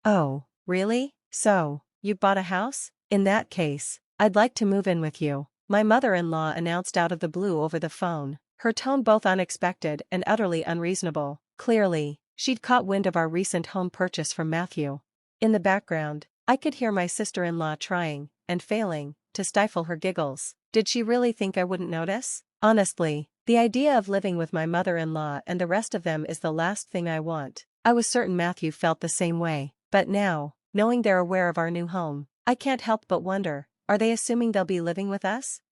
Oh, really? So, you bought a house? In that case, I'd like to move in with you, my mother-in-law announced out of the blue over the phone, her tone both unexpected and utterly unreasonable. Clearly, she'd caught wind of our recent home purchase from Matthew. In the background, I could hear my sister-in-law trying, and failing, to stifle her giggles. Did she really think I wouldn't notice? Honestly, the idea of living with my mother-in-law and the rest of them is the last thing I want. I was certain Matthew felt the same way, but now, knowing they're aware of our new home, I can't help but wonder, are they assuming they'll be living with us?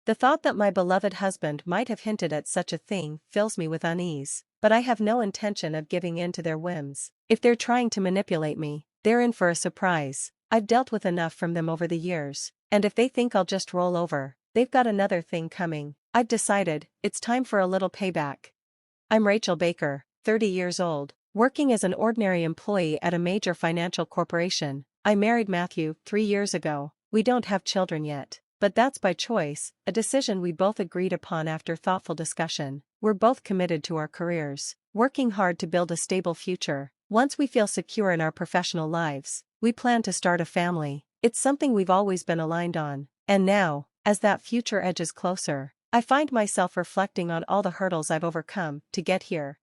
The thought that my beloved husband might have hinted at such a thing fills me with unease, but I have no intention of giving in to their whims. If they're trying to manipulate me, they're in for a surprise. I've dealt with enough from them over the years, and if they think I'll just roll over, they've got another thing coming. I've decided, it's time for a little payback. I'm Rachel Baker, 30 years old, working as an ordinary employee at a major financial corporation. I married Matthew 3 years ago. We don't have children yet, but that's by choice, a decision we both agreed upon after thoughtful discussion. We're both committed to our careers, working hard to build a stable future. Once we feel secure in our professional lives, we plan to start a family. It's something we've always been aligned on, and now, as that future edges closer, I find myself reflecting on all the hurdles I've overcome to get here.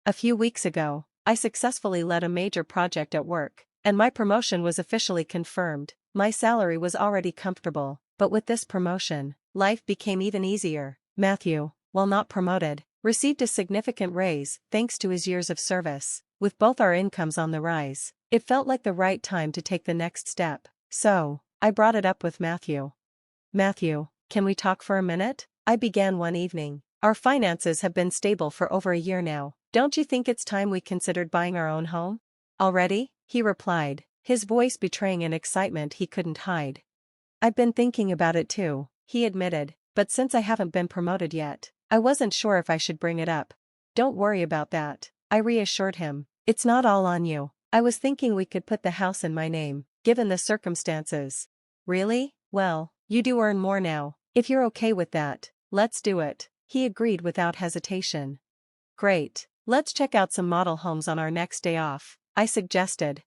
A few weeks ago, I successfully led a major project at work, and my promotion was officially confirmed. My salary was already comfortable, but with this promotion, life became even easier. Matthew, while not promoted, received a significant raise thanks to his years of service. With both our incomes on the rise, it felt like the right time to take the next step. So, I brought it up with Matthew. Matthew, can we talk for a minute? I began one evening. Our finances have been stable for over a year now. Don't you think it's time we considered buying our own home? Already? He replied, his voice betraying an excitement he couldn't hide. I've been thinking about it too, he admitted, but since I haven't been promoted yet, I wasn't sure if I should bring it up. Don't worry about that, I reassured him. It's not all on you. I was thinking we could put the house in my name, given the circumstances. Really? Well, you do earn more now. If you're okay with that, let's do it, he agreed without hesitation. Great, let's check out some model homes on our next day off, I suggested.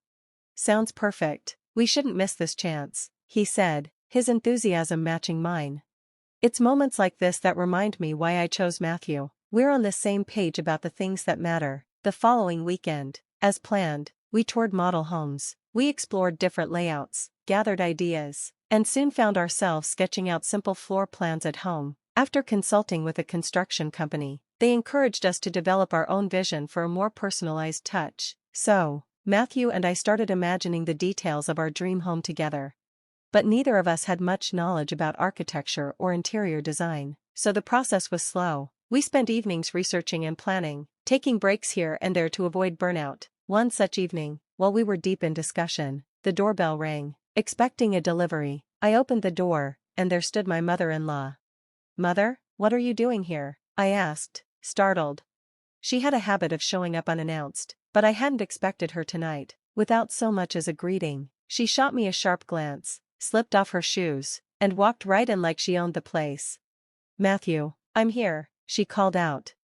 Sounds perfect, we shouldn't miss this chance, he said, his enthusiasm matching mine. It's moments like this that remind me why I chose Matthew. We're on the same page about the things that matter. The following weekend, as planned, we toured model homes. We explored different layouts, gathered ideas, and soon found ourselves sketching out simple floor plans at home. After consulting with a construction company, they encouraged us to develop our own vision for a more personalized touch. So, Matthew and I started imagining the details of our dream home together. But neither of us had much knowledge about architecture or interior design, so the process was slow. We spent evenings researching and planning, taking breaks here and there to avoid burnout. One such evening, while we were deep in discussion, the doorbell rang. Expecting a delivery, I opened the door, and there stood my mother-in-law. "Mother, what are you doing here?" I asked, startled. She had a habit of showing up unannounced, but I hadn't expected her tonight. Without so much as a greeting, she shot me a sharp glance, slipped off her shoes, and walked right in like she owned the place. "Matthew, I'm here," she called out.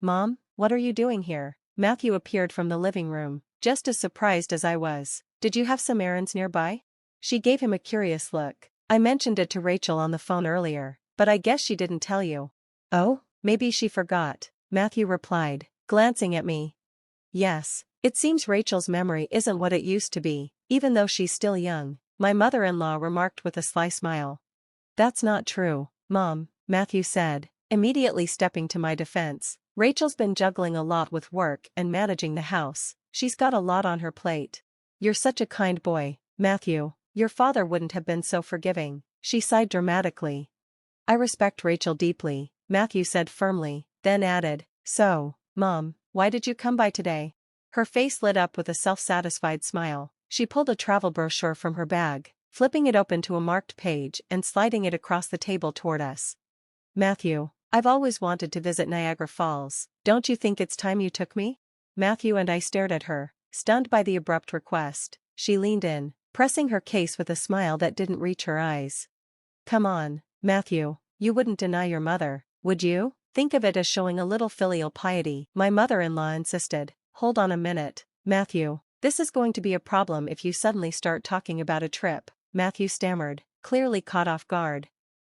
"Mom, what are you doing here?" Matthew appeared from the living room, just as surprised as I was. "Did you have some errands nearby?" She gave him a curious look. "I mentioned it to Rachel on the phone earlier, but I guess she didn't tell you." "Oh, maybe she forgot," Matthew replied, glancing at me. "Yes, it seems Rachel's memory isn't what it used to be, even though she's still young," my mother-in-law remarked with a sly smile. "That's not true, Mom," Matthew said, immediately stepping to my defense. "Rachel's been juggling a lot with work and managing the house. She's got a lot on her plate." "You're such a kind boy, Matthew. Your father wouldn't have been so forgiving," she sighed dramatically. "I respect Rachel deeply," Matthew said firmly, then added, "So, Mom, why did you come by today?" Her face lit up with a self-satisfied smile. She pulled a travel brochure from her bag, flipping it open to a marked page and sliding it across the table toward us. "Matthew, I've always wanted to visit Niagara Falls. Don't you think it's time you took me?" Matthew and I stared at her, stunned by the abrupt request. She leaned in, pressing her case with a smile that didn't reach her eyes. "Come on, Matthew, you wouldn't deny your mother, would you? Think of it as showing a little filial piety," my mother-in-law insisted. "Hold on a minute, Matthew, This is going to be a problem if you suddenly start talking about a trip, Matthew stammered, clearly caught off guard.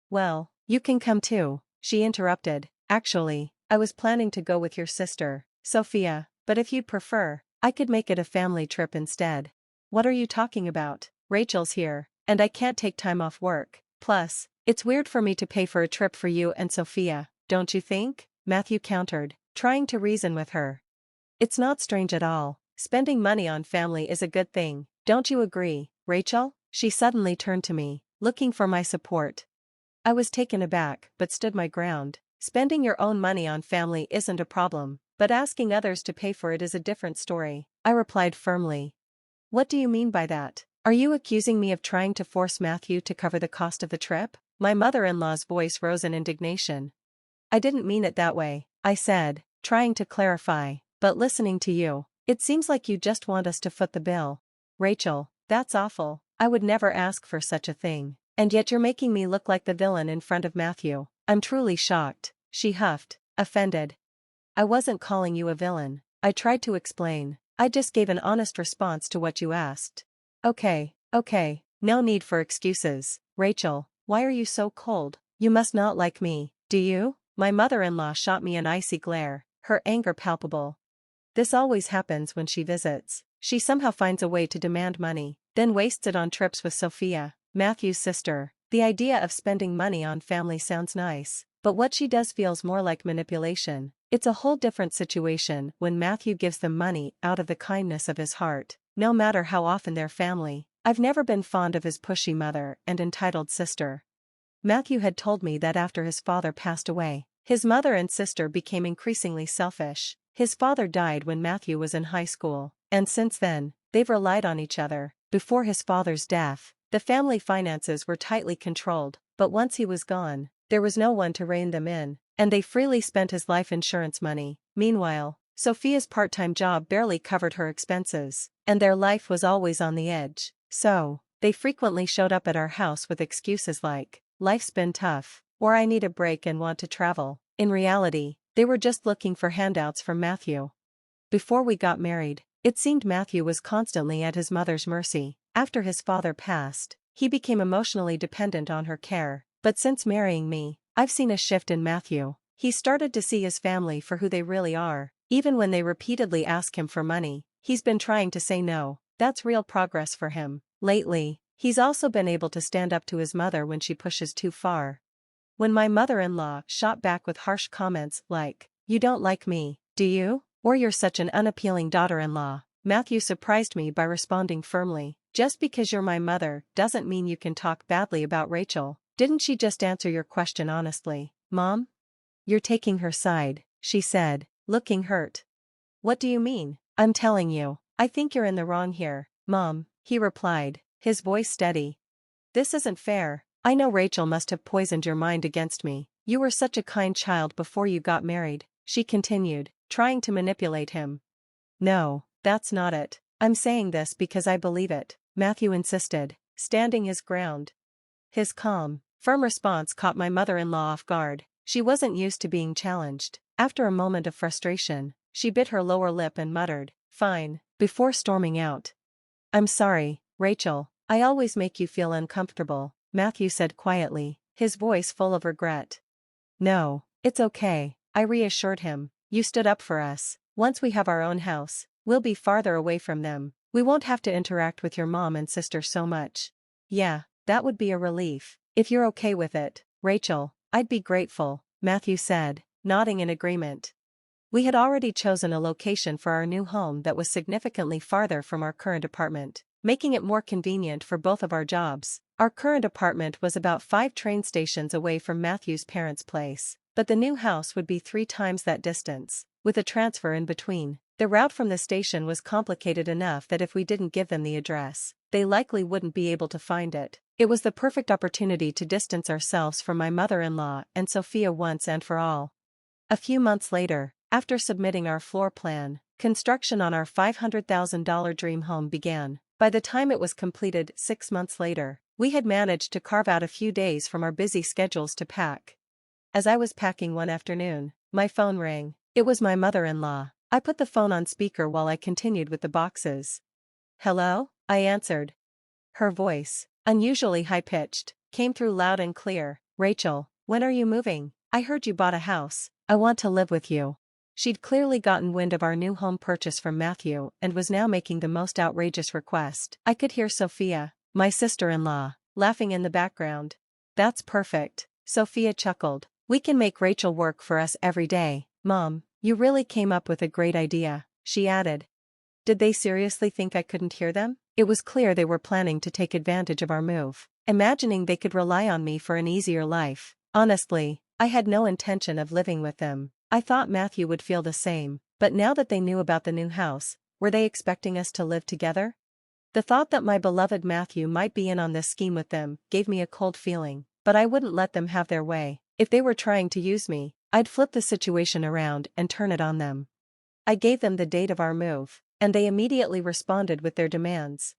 Well, you can come too, she interrupted. Actually, I was planning to go with your sister, Sophia, but if you'd prefer, I could make it a family trip instead. What are you talking about? Rachel's here, and I can't take time off work. Plus, it's weird for me to pay for a trip for you and Sophia, don't you think? Matthew countered, trying to reason with her. It's not strange at all. Spending money on family is a good thing, don't you agree, Rachel? She suddenly turned to me, looking for my support. I was taken aback, but stood my ground. Spending your own money on family isn't a problem, but asking others to pay for it is a different story, I replied firmly. What do you mean by that? Are you accusing me of trying to force Matthew to cover the cost of the trip? My mother-in-law's voice rose in indignation. I didn't mean it that way, I said, trying to clarify, but listening to you, it seems like you just want us to foot the bill. Rachel, that's awful. I would never ask for such a thing. And yet you're making me look like the villain in front of Matthew. I'm truly shocked, she huffed, offended. I wasn't calling you a villain, I tried to explain. I just gave an honest response to what you asked. Okay, no need for excuses. Rachel, why are you so cold? You must not like me, do you? My mother-in-law shot me an icy glare, her anger palpable. This always happens when she visits. She somehow finds a way to demand money, then wastes it on trips with Sophia, Matthew's sister. The idea of spending money on family sounds nice, but what she does feels more like manipulation. It's a whole different situation when Matthew gives them money out of the kindness of his heart, no matter how often they're family. I've never been fond of his pushy mother and entitled sister. Matthew had told me that after his father passed away, his mother and sister became increasingly selfish. His father died when Matthew was in high school, and since then, they've relied on each other. Before his father's death, the family finances were tightly controlled, but once he was gone, there was no one to rein them in, and they freely spent his life insurance money. Meanwhile, Sophia's part-time job barely covered her expenses, and their life was always on the edge. So, they frequently showed up at our house with excuses like, "Life's been tough," or "I need a break and want to travel." In reality, they were just looking for handouts from Matthew. Before we got married, it seemed Matthew was constantly at his mother's mercy. After his father passed, he became emotionally dependent on her care. But since marrying me, I've seen a shift in Matthew. He started to see his family for who they really are. Even when they repeatedly ask him for money, he's been trying to say no. That's real progress for him. Lately, he's also been able to stand up to his mother when she pushes too far. When my mother-in-law shot back with harsh comments like, "You don't like me, do you? Or you're such an unappealing daughter-in-law," Matthew surprised me by responding firmly, "Just because you're my mother doesn't mean you can talk badly about Rachel. Didn't she just answer your question honestly, Mom?" "You're taking her side," she said, looking hurt. "What do you mean?" "I'm telling you, I think you're in the wrong here, Mom," he replied, his voice steady. "This isn't fair. I know Rachel must have poisoned your mind against me. You were such a kind child before you got married," she continued, trying to manipulate him. "No, that's not it. I'm saying this because I believe it," Matthew insisted, standing his ground. His calm, firm response caught my mother-in-law off guard. She wasn't used to being challenged. After a moment of frustration, she bit her lower lip and muttered, "Fine," before storming out. "I'm sorry, Rachel, I always make you feel uncomfortable," Matthew said quietly, his voice full of regret. "No, it's okay," I reassured him. "You stood up for us. Once we have our own house, we'll be farther away from them. We won't have to interact with your mom and sister so much." "Yeah, that would be a relief. If you're okay with it, Rachel, I'd be grateful," Matthew said, nodding in agreement. We had already chosen a location for our new home that was significantly farther from our current apartment, making it more convenient for both of our jobs. Our current apartment was about 5 train stations away from Matthew's parents' place, but the new house would be 3 times that distance, with a transfer in between. The route from the station was complicated enough that if we didn't give them the address, they likely wouldn't be able to find it. It was the perfect opportunity to distance ourselves from my mother-in-law and Sophia once and for all. A few months later, after submitting our floor plan, construction on our $500,000 dream home began. By the time it was completed 6 months later, we had managed to carve out a few days from our busy schedules to pack. As I was packing one afternoon, my phone rang. It was my mother-in-law. I put the phone on speaker while I continued with the boxes. Hello? I answered. Her voice, unusually high-pitched, came through loud and clear. Rachel, when are you moving? I heard you bought a house. I want to live with you. She'd clearly gotten wind of our new home purchase from Matthew and was now making the most outrageous request. I could hear Sophia, my sister-in-law, laughing in the background. That's perfect, Sophia chuckled. We can make Rachel work for us every day. Mom, you really came up with a great idea, she added. Did they seriously think I couldn't hear them? It was clear they were planning to take advantage of our move, imagining they could rely on me for an easier life. Honestly, I had no intention of living with them. I thought Matthew would feel the same, but now that they knew about the new house, were they expecting us to live together? The thought that my beloved Matthew might be in on this scheme with them gave me a cold feeling, but I wouldn't let them have their way. If they were trying to use me, I'd flip the situation around and turn it on them. I gave them the date of our move, and they immediately responded with their demands.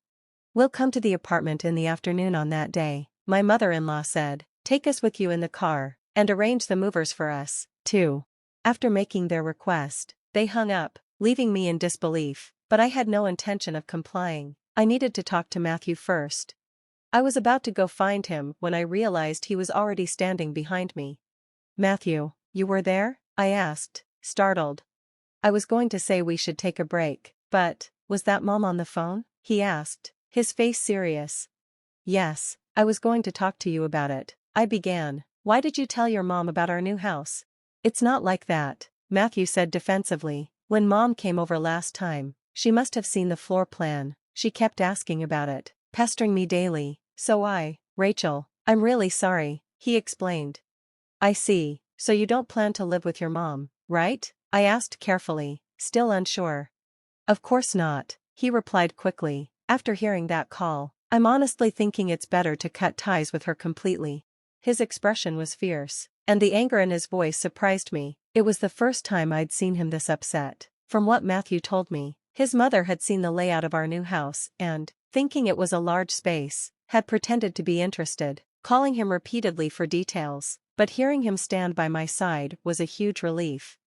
We'll come to the apartment in the afternoon on that day, my mother-in-law said. Take us with you in the car, and arrange the movers for us, too. After making their request, they hung up, leaving me in disbelief, but I had no intention of complying. I needed to talk to Matthew first. I was about to go find him when I realized he was already standing behind me. Matthew, you were there? I asked, startled. I was going to say we should take a break, but, was that Mom on the phone? He asked, his face serious. Yes, I was going to talk to you about it, I began. Why did you tell your mom about our new house? It's not like that, Matthew said defensively. When Mom came over last time, she must have seen the floor plan. She kept asking about it, pestering me daily. Rachel, I'm really sorry, he explained. I see, so you don't plan to live with your mom, right? I asked carefully, still unsure. Of course not, he replied quickly. After hearing that call, I'm honestly thinking it's better to cut ties with her completely. His expression was fierce, and the anger in his voice surprised me. It was the first time I'd seen him this upset. From what Matthew told me, his mother had seen the layout of our new house and, thinking it was a large space, had pretended to be interested, calling him repeatedly for details, but hearing him stand by my side was a huge relief.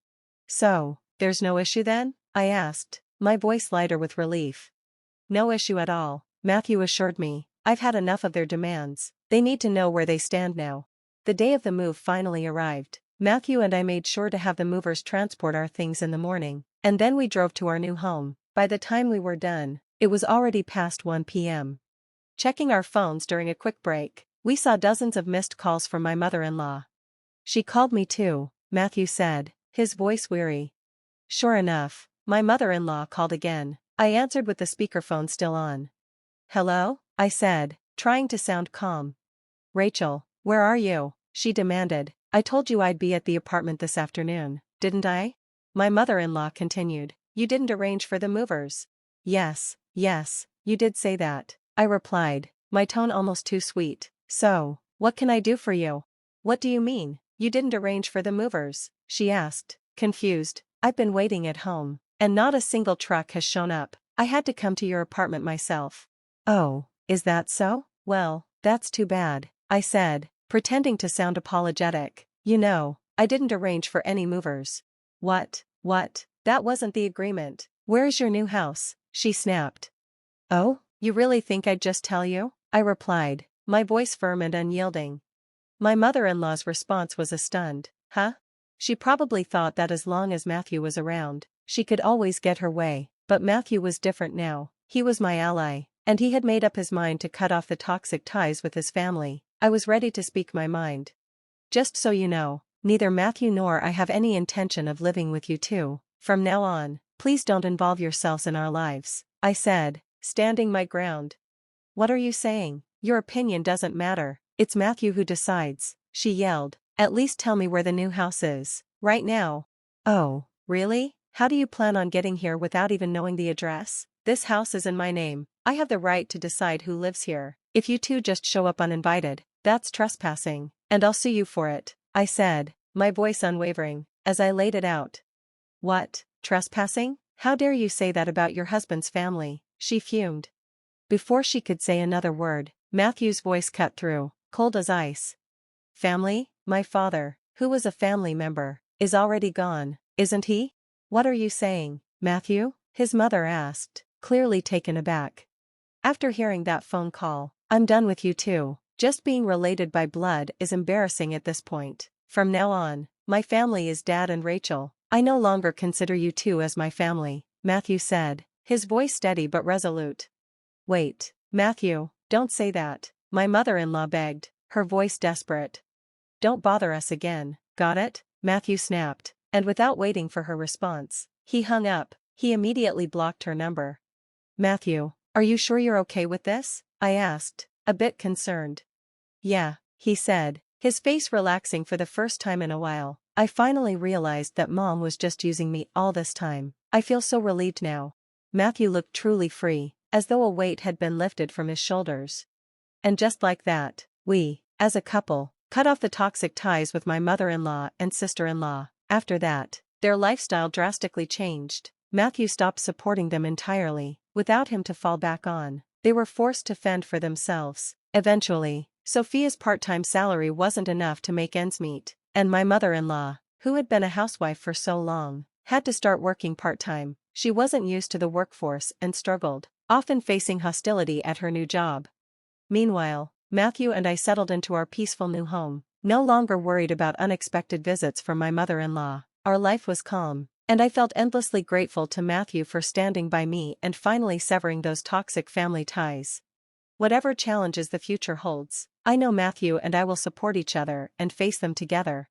So, there's no issue then? I asked, my voice lighter with relief. No issue at all, Matthew assured me. I've had enough of their demands. They need to know where they stand now. The day of the move finally arrived. Matthew and I made sure to have the movers transport our things in the morning, and then we drove to our new home. By the time we were done, it was already past 1 p.m. Checking our phones during a quick break, we saw dozens of missed calls from my mother-in-law. She called me too, Matthew said, his voice weary. Sure enough, my mother-in-law called again. I answered with the speakerphone still on. Hello? I said, trying to sound calm. Rachel, where are you? She demanded. I told you I'd be at the apartment this afternoon, didn't I? My mother-in-law continued. You didn't arrange for the movers. Yes, you did say that, I replied, my tone almost too sweet. So, what can I do for you? What do you mean, you didn't arrange for the movers? She asked, confused. I've been waiting at home, and not a single truck has shown up. I had to come to your apartment myself. Oh, is that so? Well, that's too bad, I said, pretending to sound apologetic. You know, I didn't arrange for any movers. What? That wasn't the agreement. Where's your new house? She snapped. Oh, you really think I'd just tell you? I replied, my voice firm and unyielding. My mother-in-law's response was a stunned, huh? She probably thought that as long as Matthew was around, she could always get her way, but Matthew was different now. He was my ally, and he had made up his mind to cut off the toxic ties with his family. I was ready to speak my mind. Just so you know, neither Matthew nor I have any intention of living with you two. From now on, please don't involve yourselves in our lives, I said, standing my ground. What are you saying? Your opinion doesn't matter. It's Matthew who decides, she yelled. At least tell me where the new house is, right now. Oh, really? How do you plan on getting here without even knowing the address? This house is in my name. I have the right to decide who lives here. If you two just show up uninvited, that's trespassing, and I'll sue you for it, I said, my voice unwavering, as I laid it out. What, trespassing? How dare you say that about your husband's family? She fumed. Before she could say another word, Matthew's voice cut through, cold as ice. Family? My father, who was a family member, is already gone, isn't he? What are you saying, Matthew? His mother asked, clearly taken aback. After hearing that phone call, I'm done with you too. Just being related by blood is embarrassing at this point. From now on, my family is Dad and Rachel. I no longer consider you two as my family, Matthew said, his voice steady but resolute. Wait, Matthew, don't say that, my mother-in-law begged, her voice desperate. Don't bother us again, got it? Matthew snapped, and without waiting for her response, he hung up. He immediately blocked her number. Matthew, are you sure you're okay with this? I asked, a bit concerned. Yeah, he said, his face relaxing for the first time in a while. I finally realized that Mom was just using me all this time. I feel so relieved now. Matthew looked truly free, as though a weight had been lifted from his shoulders. And just like that, we, as a couple, cut off the toxic ties with my mother-in-law and sister-in-law. After that, their lifestyle drastically changed. Matthew stopped supporting them entirely. Without him to fall back on, they were forced to fend for themselves. Eventually, Sophia's part-time salary wasn't enough to make ends meet, and my mother-in-law, who had been a housewife for so long, had to start working part-time. She wasn't used to the workforce and struggled, often facing hostility at her new job. Meanwhile, Matthew and I settled into our peaceful new home, no longer worried about unexpected visits from my mother-in-law. Our life was calm, and I felt endlessly grateful to Matthew for standing by me and finally severing those toxic family ties. Whatever challenges the future holds, I know Matthew and I will support each other and face them together.